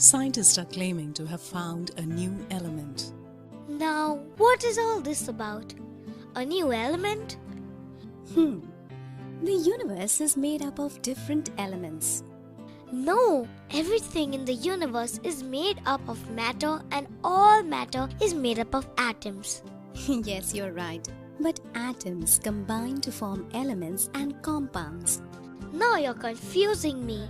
Scientists are claiming to have found a new element. Now, what is all this about? A new element? The universe is made up of different elements. No, everything in the universe is made up of matter and all matter is made up of atoms. Yes, you're right. But atoms combine to form elements and compounds. Now you're confusing me.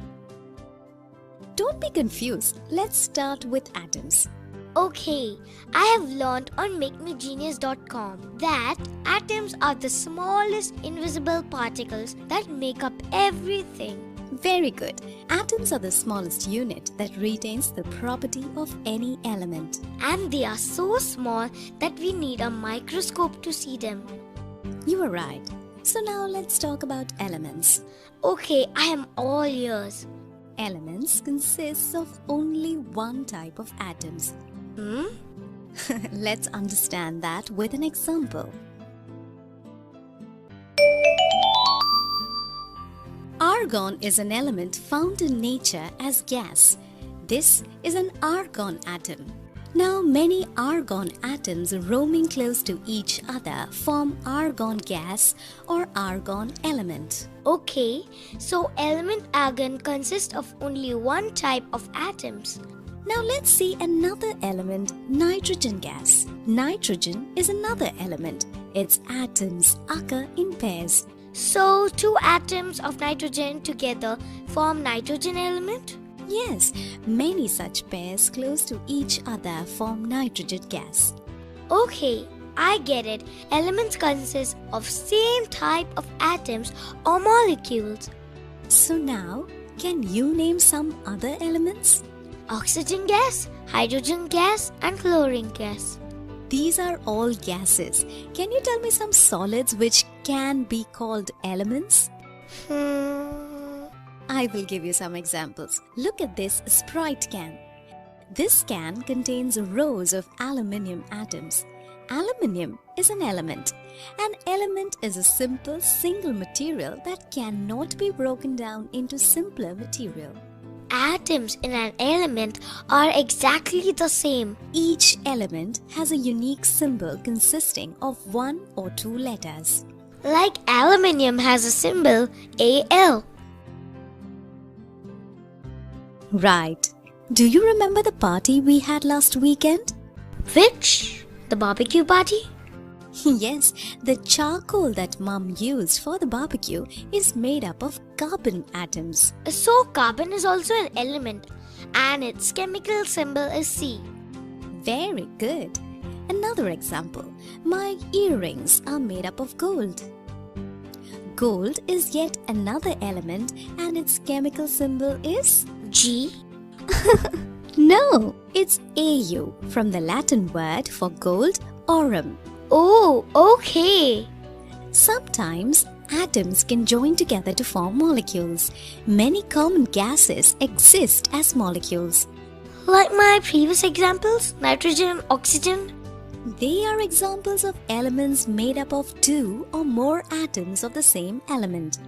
Don't be confused. Let's start with atoms. Okay, I have learned on MakeMeGenius.com that atoms are the smallest invisible particles that make up everything. Very good. Atoms are the smallest unit that retains the property of any element. And they are so small that we need a microscope to see them. You are right. So now let's talk about elements. Okay, I am all ears. Elements consist of only one type of atoms. Let's understand that with an example. Argon is an element found in nature as gas. This is an argon atom. Now, many argon atoms roaming close to each other form argon gas or argon element. Okay, so element argon consists of only one type of atoms. Now let's see another element, nitrogen gas. Nitrogen is another element. Its atoms occur in pairs. So two atoms of nitrogen together form nitrogen element? Yes, many such pairs close to each other form nitrogen gas. Okay, I get it. Elements consist of same type of atoms or molecules. So now, can you name some other elements? Oxygen gas, hydrogen gas and chlorine gas. These are all gases. Can you tell me some solids which can be called elements? I will give you some examples. Look at this Sprite can. This can contains rows of aluminium atoms. Aluminium is an element. An element is a simple single material that cannot be broken down into simpler material. Atoms in an element are exactly the same. Each element has a unique symbol consisting of one or two letters. Like aluminium has a symbol Al. Right. Do you remember the party we had last weekend? Which? The barbecue party? Yes, the charcoal that Mum used for the barbecue is made up of carbon atoms. So carbon is also an element and its chemical symbol is C. Very good. Another example, my earrings are made up of gold. Gold is yet another element and its chemical symbol is G. No, it's Au from the Latin word for gold, aurum. Oh, okay. Sometimes atoms can join together to form molecules. Many common gases exist as molecules. Like my previous examples, nitrogen and oxygen. They are examples of elements made up of two or more atoms of the same element.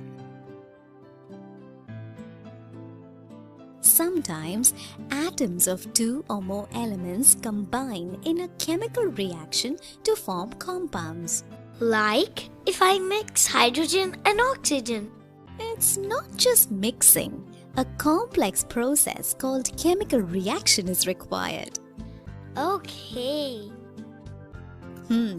Sometimes atoms of two or more elements combine in a chemical reaction to form compounds. Like if I mix hydrogen and oxygen. It's not just mixing. A complex process called chemical reaction is required. Okay.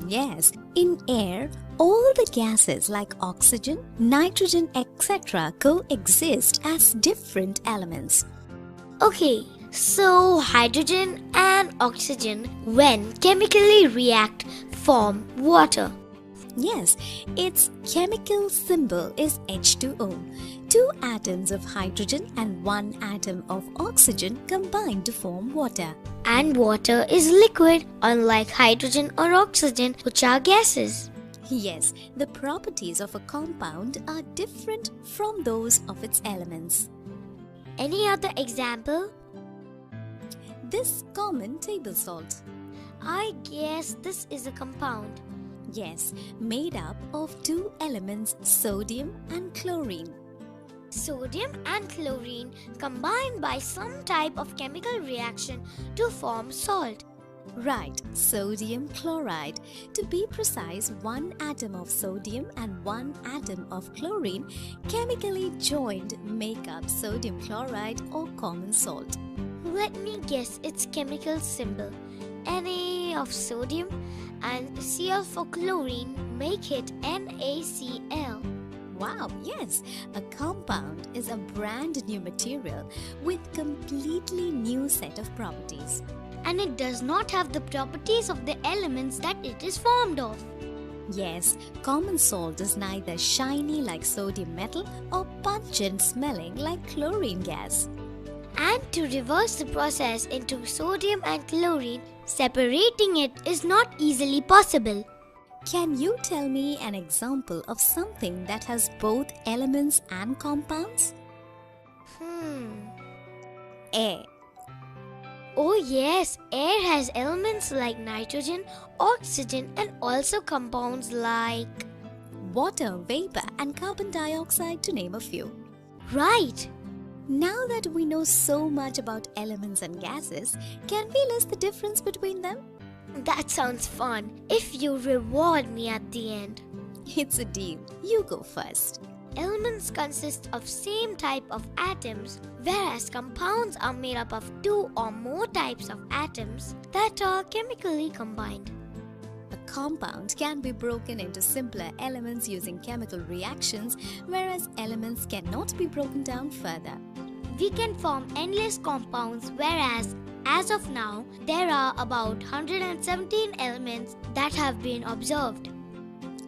Yes. In air, all the gases like oxygen, nitrogen, etc. coexist as different elements. Okay, so hydrogen and oxygen, when chemically react, form water. Yes, its chemical symbol is H2O. Two atoms of hydrogen and one atom of oxygen combine to form water. And water is liquid, unlike hydrogen or oxygen, which are gases. Yes, the properties of a compound are different from those of its elements. Any other example? This common table salt. I guess this is a compound. Yes, made up of two elements, sodium and chlorine. Sodium and chlorine combine by some type of chemical reaction to form salt. Right, sodium chloride. To be precise, one atom of sodium and one atom of chlorine chemically joined make up sodium chloride or common salt. Let me guess its chemical symbol. Na of sodium and Cl for chlorine make it NaCl. Wow, yes, a compound is a brand new material with completely new set of properties. And it does not have the properties of the elements that it is formed of. Yes, common salt is neither shiny like sodium metal or pungent smelling like chlorine gas. And to reverse the process into sodium and chlorine, separating it is not easily possible. Can you tell me an example of something that has both elements and compounds? Air. Oh yes, air has elements like nitrogen, oxygen and also compounds like Water, vapor and carbon dioxide to name a few. Right. Now that we know so much about elements and gases, can we list the difference between them? That sounds fun if you reward me at the end. It's a deal. You go first. Elements consist of same type of atoms, whereas compounds are made up of two or more types of atoms that are chemically combined. A compound can be broken into simpler elements using chemical reactions, whereas elements cannot be broken down further. We can form endless compounds, whereas as of now, there are about 117 elements that have been observed.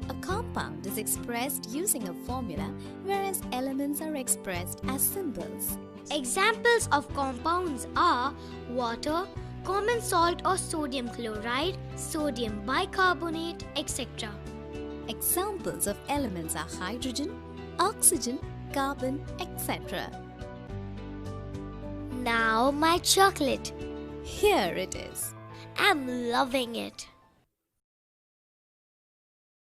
A compound is expressed using a formula, whereas elements are expressed as symbols. Examples of compounds are water, common salt or sodium chloride, sodium bicarbonate, etc. Examples of elements are hydrogen, oxygen, carbon, etc. Now my chocolate. Here it is. I'm loving it.